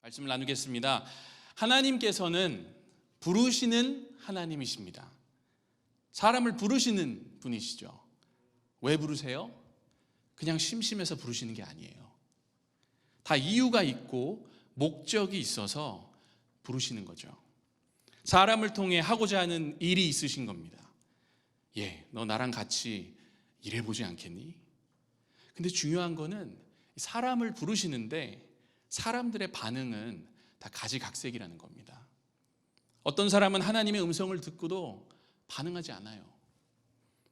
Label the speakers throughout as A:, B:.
A: 말씀을 나누겠습니다. 하나님께서는 부르시는 하나님이십니다. 사람을 부르시는 분이시죠. 왜 부르세요? 그냥 심심해서 부르시는 게 아니에요. 다 이유가 있고 목적이 있어서 부르시는 거죠. 사람을 통해 하고자 하는 일이 있으신 겁니다. 너 나랑 같이 일해보지 않겠니? 근데 중요한 거는 사람을 부르시는데 사람들의 반응은 다 가지각색이라는 겁니다. 어떤 사람은 하나님의 음성을 듣고도 반응하지 않아요.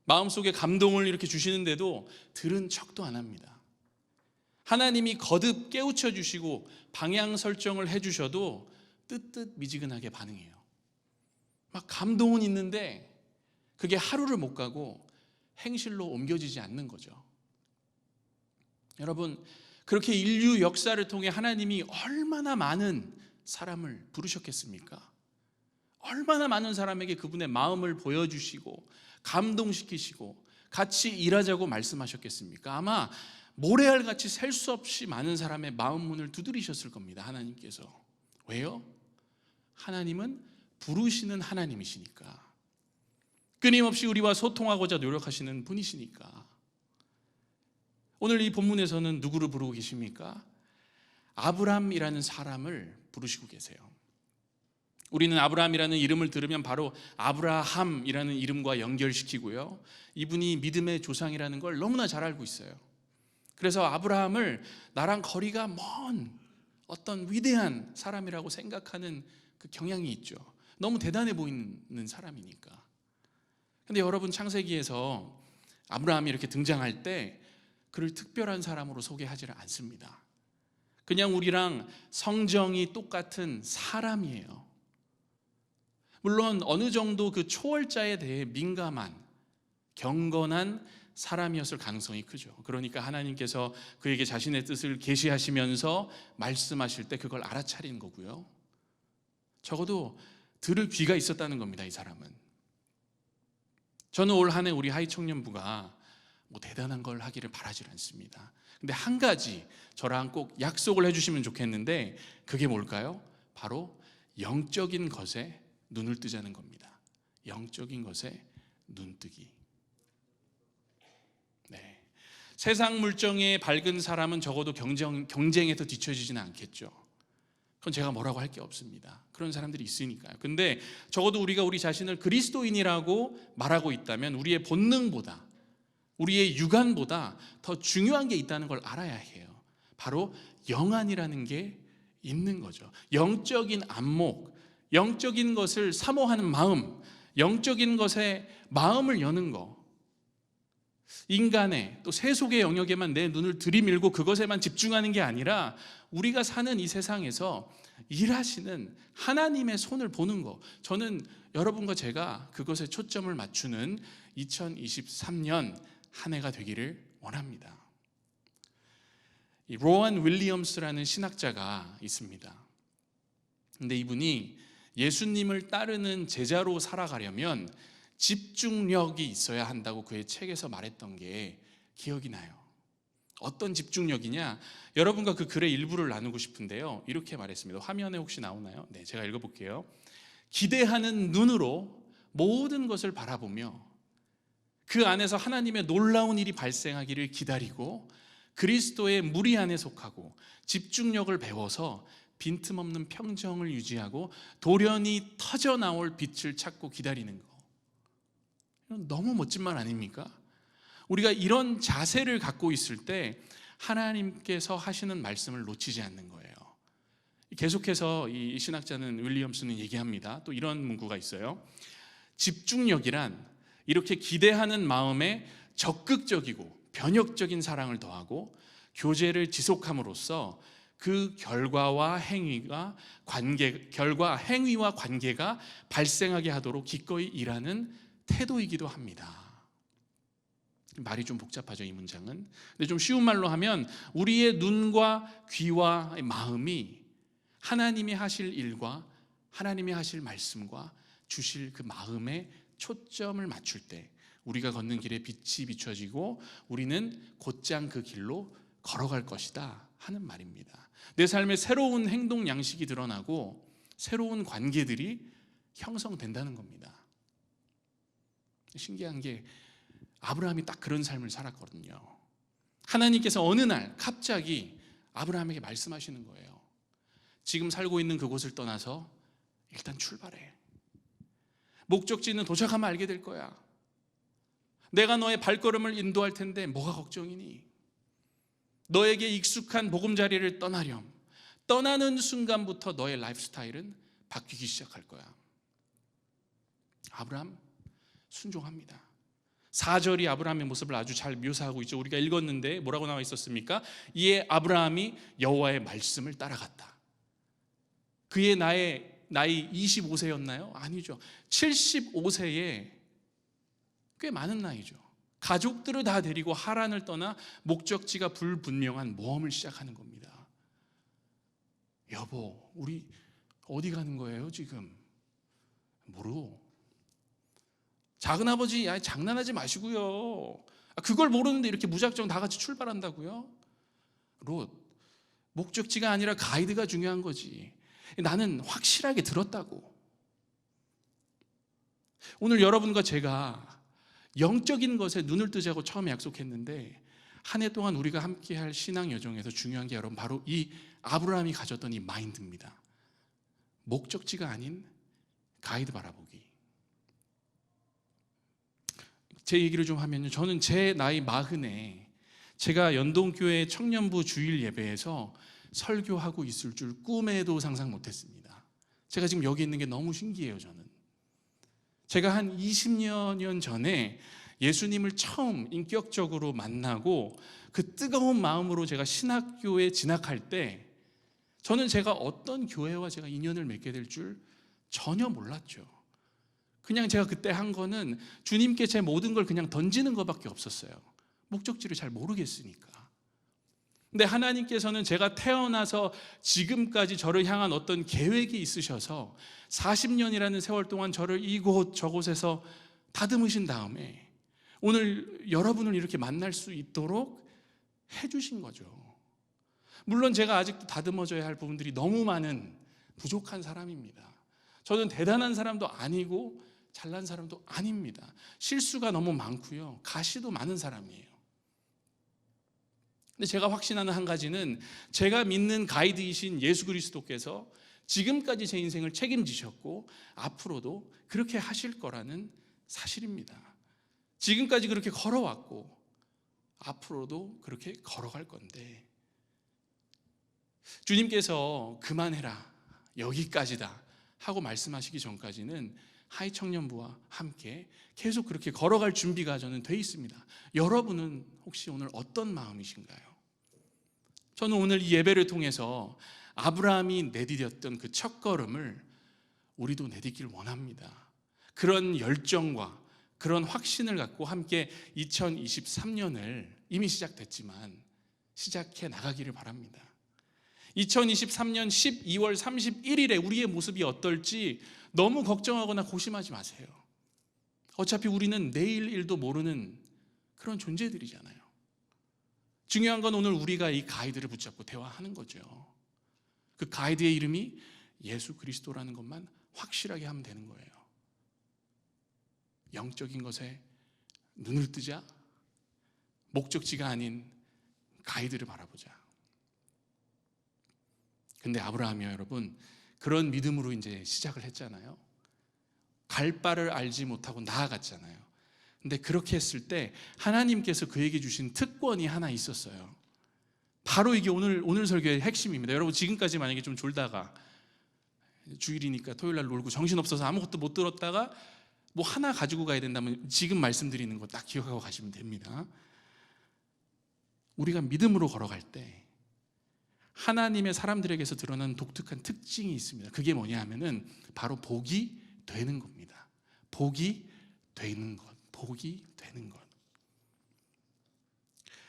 A: 마음속에 감동을 이렇게 주시는데도 들은 척도 안 합니다. 하나님이 거듭 깨우쳐 주시고 방향 설정을 해주셔도 뜨뜻미지근하게 반응해요. 막 감동은 있는데 그게 하루를 못 가고 행실로 옮겨지지 않는 거죠. 여러분, 그렇게 인류 역사를 통해 하나님이 얼마나 많은 사람을 부르셨겠습니까? 얼마나 많은 사람에게 그분의 마음을 보여주시고 감동시키시고 같이 일하자고 말씀하셨겠습니까? 아마 모래알같이 셀 수 없이 많은 사람의 마음 문을 두드리셨을 겁니다. 하나님께서. 왜요? 하나님은 부르시는 하나님이시니까. 끊임없이 우리와 소통하고자 노력하시는 분이시니까. 오늘 이 본문에서는 누구를 부르고 계십니까? 아브람이라는 사람을 부르시고 계세요. 우리는 아브람이라는 이름을 들으면 바로 아브라함이라는 이름과 연결시키고요. 이분이 믿음의 조상이라는 걸 너무나 잘 알고 있어요. 그래서 아브라함을 나랑 거리가 먼 어떤 위대한 사람이라고 생각하는 그 경향이 있죠. 너무 대단해 보이는 사람이니까. 근데 여러분, 창세기에서 아브라함이 이렇게 등장할 때 그를 특별한 사람으로 소개하지를 않습니다. 그냥 우리랑 성정이 똑같은 사람이에요. 물론 어느 정도 그 초월자에 대해 민감한 경건한 사람이었을 가능성이 크죠. 그러니까 하나님께서 그에게 자신의 뜻을 계시하시면서 말씀하실 때 그걸 알아차린 거고요. 적어도 들을 귀가 있었다는 겁니다. 이 사람은. 저는 올 한 해 우리 하이청년부가 대단한 걸 하기를 바라질 않습니다. 근데 한 가지 저랑 꼭 약속을 해주시면 좋겠는데 그게 뭘까요? 바로 영적인 것에 눈을 뜨자는 겁니다. 영적인 것에 눈뜨기. 네. 세상 물정에 밝은 사람은 적어도 경쟁에서 뒤처지지는 않겠죠. 그건 제가 뭐라고 할 게 없습니다. 그런 사람들이 있으니까요. 근데 적어도 우리가 우리 자신을 그리스도인이라고 말하고 있다면 우리의 본능보다, 우리의 육안보다 더 중요한 게 있다는 걸 알아야 해요. 바로 영안이라는 게 있는 거죠. 영적인 안목, 영적인 것을 사모하는 마음, 영적인 것에 마음을 여는 거. 인간의 또 세속의 영역에만 내 눈을 들이밀고 그것에만 집중하는 게 아니라 우리가 사는 이 세상에서 일하시는 하나님의 손을 보는 거. 저는 여러분과 제가 그것에 초점을 맞추는 2023년 한 해가 되기를 원합니다. 이 로안 윌리엄스라는 신학자가 있습니다. 근데 이분이 예수님을 따르는 제자로 살아가려면 집중력이 있어야 한다고 그의 책에서 말했던 게 기억이 나요. 어떤 집중력이냐? 여러분과 그 글의 일부를 나누고 싶은데요. 이렇게 말했습니다. 화면에 혹시 나오나요? 네, 제가 읽어볼게요. 기대하는 눈으로 모든 것을 바라보며 그 안에서 하나님의 놀라운 일이 발생하기를 기다리고 그리스도의 무리 안에 속하고 집중력을 배워서 빈틈없는 평정을 유지하고 돌연히 터져나올 빛을 찾고 기다리는 거. 이건 너무 멋진 말 아닙니까? 우리가 이런 자세를 갖고 있을 때 하나님께서 하시는 말씀을 놓치지 않는 거예요. 계속해서 이 신학자는 윌리엄스는 얘기합니다. 또 이런 문구가 있어요. 집중력이란 이렇게 기대하는 마음에 적극적이고 변혁적인 사랑을 더하고 교제를 지속함으로써 그 결과와 행위와 관계가 발생하게 하도록 기꺼이 일하는 태도이기도 합니다. 말이 좀 복잡하죠, 이 문장은. 근데 좀 쉬운 말로 하면 우리의 눈과 귀와 마음이 하나님이 하실 일과 하나님이 하실 말씀과 주실 그 마음에 초점을 맞출 때 우리가 걷는 길에 빛이 비춰지고 우리는 곧장 그 길로 걸어갈 것이다 하는 말입니다. 내 삶에 새로운 행동 양식이 드러나고 새로운 관계들이 형성된다는 겁니다. 신기한 게 아브라함이 딱 그런 삶을 살았거든요. 하나님께서 어느 날 갑자기 아브라함에게 말씀하시는 거예요. 지금 살고 있는 그곳을 떠나서 일단 출발해. 목적지는 도착하면 알게 될 거야. 내가 너의 발걸음을 인도할 텐데 뭐가 걱정이니? 너에게 익숙한 보금자리를 떠나렴. 떠나는 순간부터 너의 라이프 스타일은 바뀌기 시작할 거야. 아브라함 순종합니다. 4절이 아브라함의 모습을 아주 잘 묘사하고 있죠. 우리가 읽었는데 뭐라고 나와 있었습니까? 이에 아브라함이 여호와의 말씀을 따라갔다. 그의 나이 25세였나요? 아니죠. 75세에 꽤 많은 나이죠. 가족들을 다 데리고 하란을 떠나 목적지가 불분명한 모험을 시작하는 겁니다. 여보, 우리 어디 가는 거예요 지금? 모르고. 작은아버지, 장난하지 마시고요. 그걸 모르는데 이렇게 무작정 다 같이 출발한다고요? 롯, 목적지가 아니라 가이드가 중요한 거지. 나는 확실하게 들었다고. 오늘 여러분과 제가 영적인 것에 눈을 뜨자고 처음에 약속했는데 한 해 동안 우리가 함께할 신앙 여정에서 중요한 게 여러분 바로 이 아브라함이 가졌던 이 마인드입니다. 목적지가 아닌 가이드 바라보기. 제 얘기를 좀 하면요, 저는 제 나이 40에 제가 연동교회 청년부 주일 예배에서 설교하고 있을 줄 꿈에도 상상 못했습니다. 제가 지금 여기 있는 게 너무 신기해요. 저는 제가 한 20년 전에 예수님을 처음 인격적으로 만나고 그 뜨거운 마음으로 제가 신학교에 진학할 때 저는 제가 어떤 교회와 제가 인연을 맺게 될 줄 전혀 몰랐죠. 그냥 제가 그때 한 거는 주님께 제 모든 걸 그냥 던지는 것밖에 없었어요. 목적지를 잘 모르겠으니까. 근데 하나님께서는 제가 태어나서 지금까지 저를 향한 어떤 계획이 있으셔서 40년이라는 세월 동안 저를 이곳 저곳에서 다듬으신 다음에 오늘 여러분을 이렇게 만날 수 있도록 해주신 거죠. 물론 제가 아직도 다듬어져야 할 부분들이 너무 많은 부족한 사람입니다. 저는 대단한 사람도 아니고 잘난 사람도 아닙니다. 실수가 너무 많고요, 가시도 많은 사람이에요. 근데 제가 확신하는 한 가지는 제가 믿는 가이드이신 예수 그리스도께서 지금까지 제 인생을 책임지셨고 앞으로도 그렇게 하실 거라는 사실입니다. 지금까지 그렇게 걸어왔고 앞으로도 그렇게 걸어갈 건데 주님께서 그만해라, 여기까지다 하고 말씀하시기 전까지는 하이 청년부와 함께 계속 그렇게 걸어갈 준비가 저는 돼 있습니다. 여러분은 혹시 오늘 어떤 마음이신가요? 저는 오늘 이 예배를 통해서 아브라함이 내디뎠던 그 첫걸음을 우리도 내딛길 원합니다. 그런 열정과 그런 확신을 갖고 함께 2023년을 이미 시작됐지만 시작해 나가기를 바랍니다. 2023년 12월 31일에 우리의 모습이 어떨지 너무 걱정하거나 고심하지 마세요. 어차피 우리는 내일 일도 모르는 그런 존재들이잖아요. 중요한 건 오늘 우리가 이 가이드를 붙잡고 대화하는 거죠. 그 가이드의 이름이 예수 그리스도라는 것만 확실하게 하면 되는 거예요. 영적인 것에 눈을 뜨자, 목적지가 아닌 가이드를 바라보자. 근데 아브라함이요, 여러분, 그런 믿음으로 이제 시작을 했잖아요. 갈 바를 알지 못하고 나아갔잖아요. 근데 그렇게 했을 때 하나님께서 그에게 주신 특권이 하나 있었어요. 바로 이게 오늘 설교의 핵심입니다. 여러분, 지금까지 만약에 좀 졸다가 주일이니까 토요일날 놀고 정신없어서 아무것도 못 들었다가 뭐 하나 가지고 가야 된다면 지금 말씀드리는 거 딱 기억하고 가시면 됩니다. 우리가 믿음으로 걸어갈 때 하나님의 사람들에게서 드러나는 독특한 특징이 있습니다. 그게 뭐냐 하면은 바로 복이 되는 겁니다. 복이 되는 것. 복이 되는 것.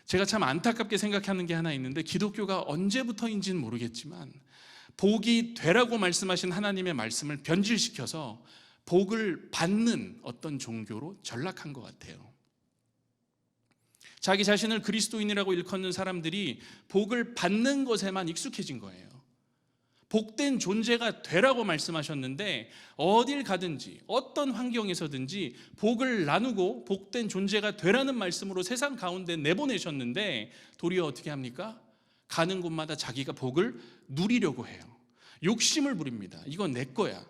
A: 제가 참 안타깝게 생각하는 게 하나 있는데 기독교가 언제부터인지는 모르겠지만 복이 되라고 말씀하신 하나님의 말씀을 변질시켜서 복을 받는 어떤 종교로 전락한 것 같아요. 자기 자신을 그리스도인이라고 일컫는 사람들이 복을 받는 것에만 익숙해진 거예요. 복된 존재가 되라고 말씀하셨는데 어딜 가든지 어떤 환경에서든지 복을 나누고 복된 존재가 되라는 말씀으로 세상 가운데 내보내셨는데 도리어 어떻게 합니까? 가는 곳마다 자기가 복을 누리려고 해요. 욕심을 부립니다. 이건 내 거야.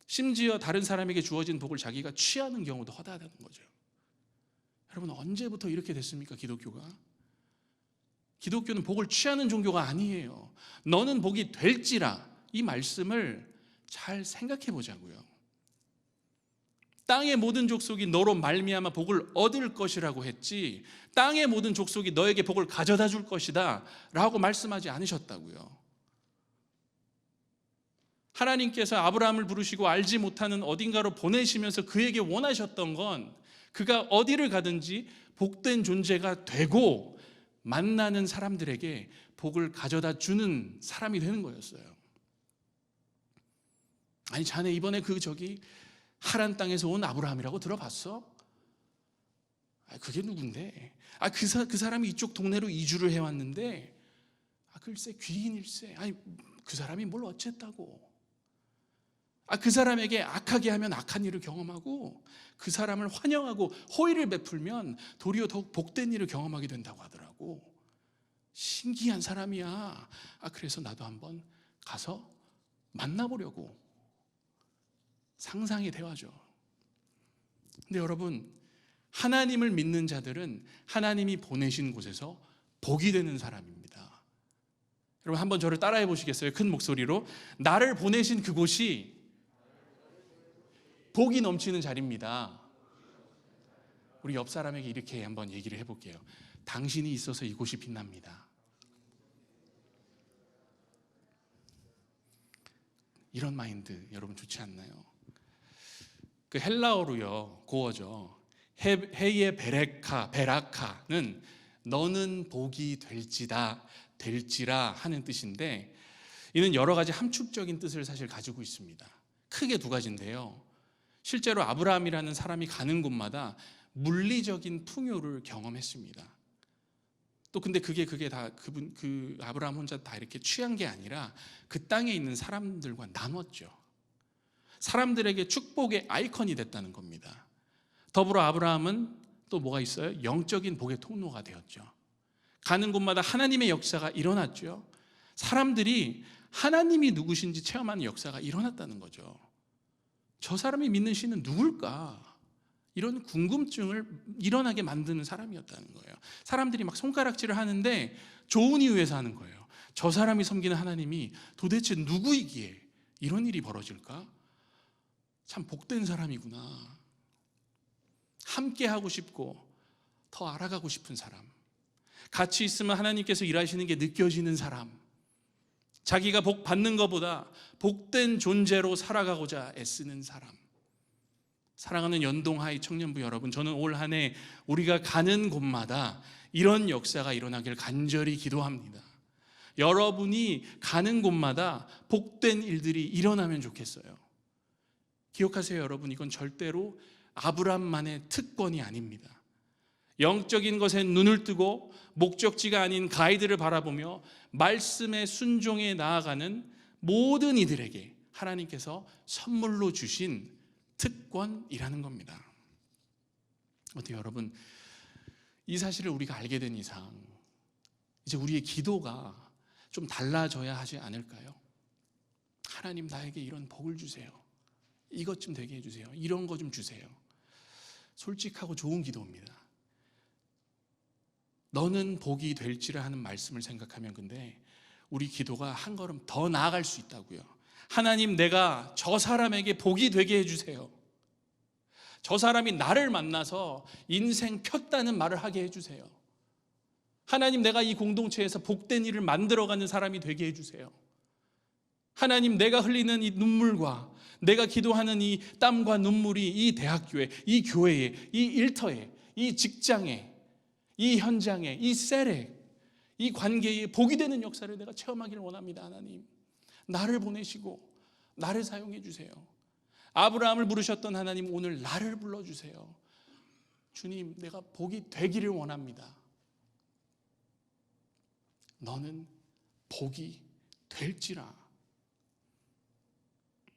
A: 심지어 다른 사람에게 주어진 복을 자기가 취하는 경우도 허다하다는 거죠. 여러분, 언제부터 이렇게 됐습니까? 기독교가? 기독교는 복을 취하는 종교가 아니에요. 너는 복이 될지라, 이 말씀을 잘 생각해 보자고요. 땅의 모든 족속이 너로 말미암아 복을 얻을 것이라고 했지, 땅의 모든 족속이 너에게 복을 가져다 줄 것이다 라고 말씀하지 않으셨다고요. 하나님께서 아브라함을 부르시고 알지 못하는 어딘가로 보내시면서 그에게 원하셨던 건 그가 어디를 가든지 복된 존재가 되고 만나는 사람들에게 복을 가져다 주는 사람이 되는 거였어요. 아니, 자네 이번에 하란 땅에서 온 아브라함이라고 들어봤어? 그게 누군데? 그 사람이 이쪽 동네로 이주를 해왔는데, 글쎄 귀인일세. 그 사람이 뭘 어쨌다고? 그 사람에게 악하게 하면 악한 일을 경험하고, 그 사람을 환영하고 호의를 베풀면 도리어 더욱 복된 일을 경험하게 된다고 하더라고. 신기한 사람이야. 그래서 나도 한번 가서 만나보려고. 상상의 대화죠. 근데 여러분, 하나님을 믿는 자들은 하나님이 보내신 곳에서 복이 되는 사람입니다. 여러분, 한번 저를 따라해 보시겠어요? 큰 목소리로. 나를 보내신 그곳이 복이 넘치는 자리입니다. 우리 옆 사람에게 이렇게 한번 얘기를 해볼게요. 당신이 있어서 이곳이 빛납니다. 이런 마인드 여러분 좋지 않나요? 그 헬라어로요, 고어죠. 헤예 베라카는 너는 복이 될지라 하는 뜻인데, 이는 여러 가지 함축적인 뜻을 사실 가지고 있습니다. 크게 두 가지인데요. 실제로 아브라함이라는 사람이 가는 곳마다 물리적인 풍요를 경험했습니다. 또 근데 그게 다 그 아브라함 혼자 다 이렇게 취한 게 아니라 그 땅에 있는 사람들과 나눴죠. 사람들에게 축복의 아이콘이 됐다는 겁니다. 더불어 아브라함은 또 뭐가 있어요? 영적인 복의 통로가 되었죠. 가는 곳마다 하나님의 역사가 일어났죠. 사람들이 하나님이 누구신지 체험하는 역사가 일어났다는 거죠. 저 사람이 믿는 신은 누굴까? 이런 궁금증을 일어나게 만드는 사람이었다는 거예요. 사람들이 막 손가락질을 하는데 좋은 이유에서 하는 거예요. 저 사람이 섬기는 하나님이 도대체 누구이기에 이런 일이 벌어질까? 참 복된 사람이구나. 함께 하고 싶고 더 알아가고 싶은 사람, 같이 있으면 하나님께서 일하시는 게 느껴지는 사람, 자기가 복 받는 것보다 복된 존재로 살아가고자 애쓰는 사람. 사랑하는 연동하이 청년부 여러분, 저는 올 한 해 우리가 가는 곳마다 이런 역사가 일어나길 간절히 기도합니다. 여러분이 가는 곳마다 복된 일들이 일어나면 좋겠어요. 기억하세요, 여러분. 이건 절대로 아브라함만의 특권이 아닙니다. 영적인 것에 눈을 뜨고 목적지가 아닌 가이드를 바라보며 말씀에 순종해 나아가는 모든 이들에게 하나님께서 선물로 주신 특권이라는 겁니다. 어때요, 여러분? 이 사실을 우리가 알게 된 이상 이제 우리의 기도가 좀 달라져야 하지 않을까요? 하나님, 나에게 이런 복을 주세요. 이것 좀 되게 해주세요. 이런 거 좀 주세요. 솔직하고 좋은 기도입니다. 너는 복이 될지라 하는 말씀을 생각하면 근데 우리 기도가 한 걸음 더 나아갈 수 있다고요. 하나님, 내가 저 사람에게 복이 되게 해주세요. 저 사람이 나를 만나서 인생 폈다는 말을 하게 해주세요. 하나님, 내가 이 공동체에서 복된 일을 만들어가는 사람이 되게 해주세요. 하나님, 내가 흘리는 이 눈물과 내가 기도하는 이 땀과 눈물이 이 대학교에, 이 교회에, 이 일터에, 이 직장에, 이 현장에, 이 셀에, 이 관계에 복이 되는 역사를 내가 체험하기를 원합니다. 하나님, 나를 보내시고 나를 사용해 주세요. 아브라함을 부르셨던 하나님, 오늘 나를 불러주세요. 주님, 내가 복이 되기를 원합니다. 너는 복이 될지라.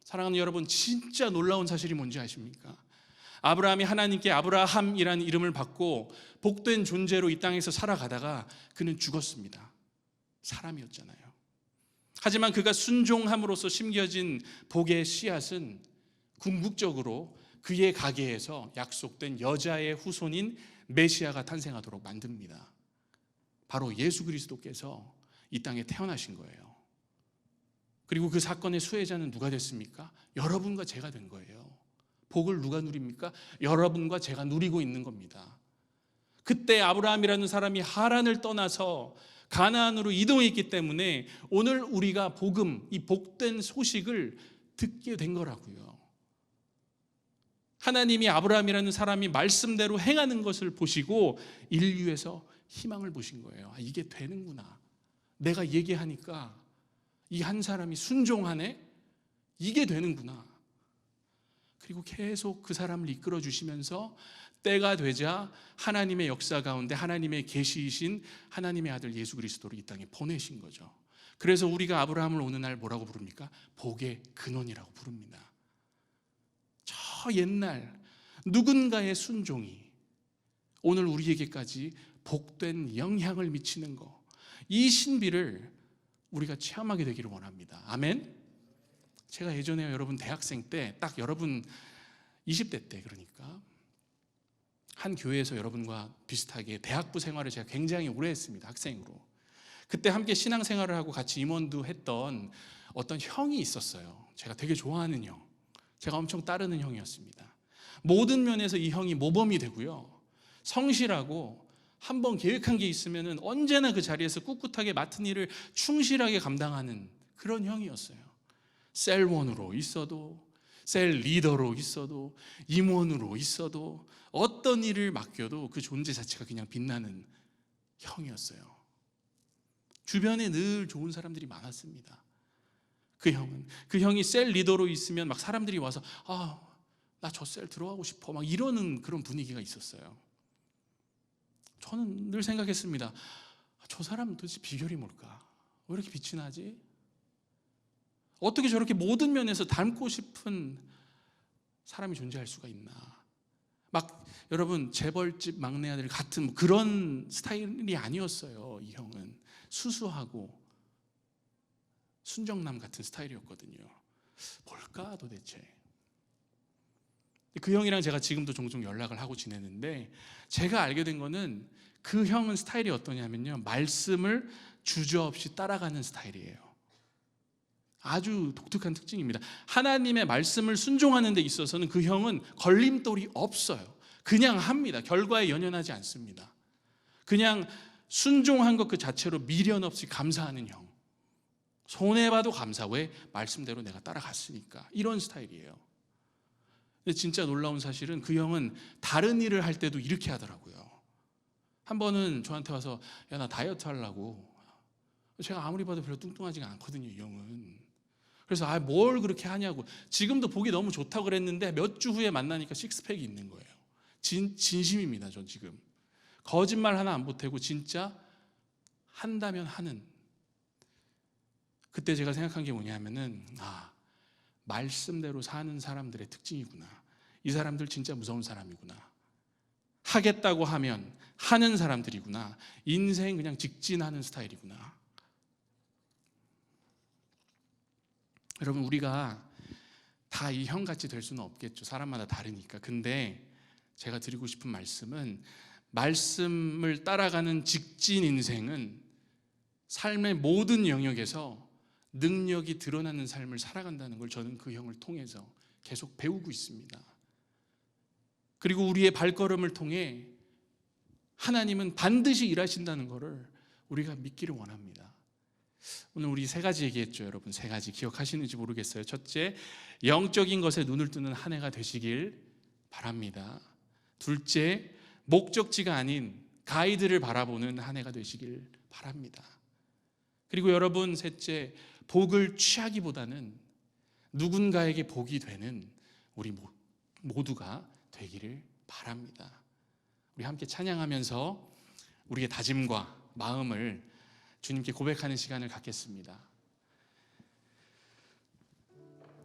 A: 사랑하는 여러분, 진짜 놀라운 사실이 뭔지 아십니까? 아브라함이 하나님께 아브라함이라는 이름을 받고 복된 존재로 이 땅에서 살아가다가 그는 죽었습니다. 사람이었잖아요. 하지만 그가 순종함으로써 심겨진 복의 씨앗은 궁극적으로 그의 가계에서 약속된 여자의 후손인 메시아가 탄생하도록 만듭니다. 바로 예수 그리스도께서 이 땅에 태어나신 거예요. 그리고 그 사건의 수혜자는 누가 됐습니까? 여러분과 제가 된 거예요. 복을 누가 누립니까? 여러분과 제가 누리고 있는 겁니다. 그때 아브라함이라는 사람이 하란을 떠나서 가나안으로 이동했기 때문에 오늘 우리가 복음, 이 복된 소식을 듣게 된 거라고요. 하나님이 아브라함이라는 사람이 말씀대로 행하는 것을 보시고 인류에서 희망을 보신 거예요. 아, 이게 되는구나. 내가 얘기하니까 이 한 사람이 순종하네? 이게 되는구나. 그리고 계속 그 사람을 이끌어 주시면서 때가 되자 하나님의 역사 가운데 하나님의 계시이신 하나님의 아들 예수 그리스도를 이 땅에 보내신 거죠. 그래서 우리가 아브라함을 오는 날 뭐라고 부릅니까? 복의 근원이라고 부릅니다. 저 옛날 누군가의 순종이 오늘 우리에게까지 복된 영향을 미치는 거, 이 신비를 우리가 체험하게 되기를 원합니다. 아멘. 제가 예전에 여러분 대학생 때, 딱 여러분 20대 때, 그러니까 한 교회에서 여러분과 비슷하게 대학부 생활을 제가 굉장히 오래 했습니다. 학생으로. 그때 함께 신앙생활을 하고 같이 임원도 했던 어떤 형이 있었어요. 제가 되게 좋아하는 형, 제가 엄청 따르는 형이었습니다. 모든 면에서 이 형이 모범이 되고요, 성실하고 한번 계획한 게 있으면 언제나 그 자리에서 꿋꿋하게 맡은 일을 충실하게 감당하는 그런 형이었어요. 셀원으로 있어도, 셀 리더로 있어도, 임원으로 있어도, 어떤 일을 맡겨도 그 존재 자체가 그냥 빛나는 형이었어요. 주변에 늘 좋은 사람들이 많았습니다. 그 형이 셀 리더로 있으면 막 사람들이 와서 나 저 셀 들어가고 싶어 막 이러는 그런 분위기가 있었어요. 저는 늘 생각했습니다. 저 사람은 도대체 비결이 뭘까? 왜 이렇게 빛이 나지? 어떻게 저렇게 모든 면에서 닮고 싶은 사람이 존재할 수가 있나? 막 여러분 재벌집 막내 아들 같은 그런 스타일이 아니었어요. 이 형은 수수하고 순정남 같은 스타일이었거든요. 뭘까 도대체? 그 형이랑 제가 지금도 종종 연락을 하고 지내는데, 제가 알게 된 거는 그 형은 스타일이 어떠냐면요, 말씀을 주저없이 따라가는 스타일이에요. 아주 독특한 특징입니다. 하나님의 말씀을 순종하는 데 있어서는 그 형은 걸림돌이 없어요. 그냥 합니다. 결과에 연연하지 않습니다. 그냥 순종한 것 그 자체로 미련 없이 감사하는 형. 손해봐도 감사. 왜? 말씀대로 내가 따라갔으니까. 이런 스타일이에요. 근데 진짜 놀라운 사실은 그 형은 다른 일을 할 때도 이렇게 하더라고요. 한 번은 저한테 와서 야, 나 다이어트 하려고. 제가 아무리 봐도 별로 뚱뚱하지가 않거든요, 이 형은. 그래서 뭘 그렇게 하냐고. 지금도 보기 너무 좋다고 그랬는데 몇 주 후에 만나니까 식스팩이 있는 거예요. 진심입니다, 전 지금. 거짓말 하나 안 보태고 진짜 한다면 하는. 그때 제가 생각한 게 뭐냐면은 말씀대로 사는 사람들의 특징이구나. 이 사람들 진짜 무서운 사람이구나. 하겠다고 하면 하는 사람들이구나. 인생 그냥 직진하는 스타일이구나. 여러분, 우리가 다 이 형같이 될 수는 없겠죠. 사람마다 다르니까. 근데 제가 드리고 싶은 말씀은, 말씀을 따라가는 직진 인생은 삶의 모든 영역에서 능력이 드러나는 삶을 살아간다는 걸 저는 그 형을 통해서 계속 배우고 있습니다. 그리고 우리의 발걸음을 통해 하나님은 반드시 일하신다는 것을 우리가 믿기를 원합니다. 오늘 우리 세 가지 얘기했죠, 여러분. 세 가지 기억하시는지 모르겠어요. 첫째, 영적인 것에 눈을 뜨는 한 해가 되시길 바랍니다. 둘째, 목적지가 아닌 가이드를 바라보는 한 해가 되시길 바랍니다. 그리고 여러분, 셋째, 복을 취하기보다는 누군가에게 복이 되는 우리 모두가 되기를 바랍니다. 우리 함께 찬양하면서 우리의 다짐과 마음을 주님께 고백하는 시간을 갖겠습니다.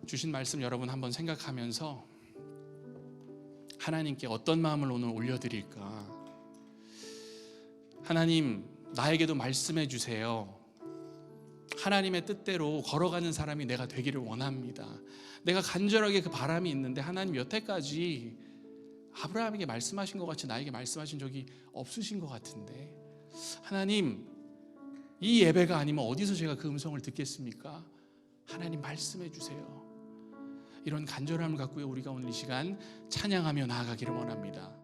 A: 주신 말씀 여러분 한번 생각하면서 하나님께 어떤 마음을 오늘 올려드릴까? 하나님, 나에게도 말씀해 주세요. 하나님의 뜻대로 걸어가는 사람이 내가 되기를 원합니다. 내가 간절하게 그 바람이 있는데 하나님 여태까지 아브라함에게 말씀하신 것 같이 나에게 말씀하신 적이 없으신 것 같은데, 하나님, 이 예배가 아니면 어디서 제가 그 음성을 듣겠습니까? 하나님 말씀해 주세요. 이런 간절함을 갖고 우리가 오늘 이 시간 찬양하며 나아가기를 원합니다.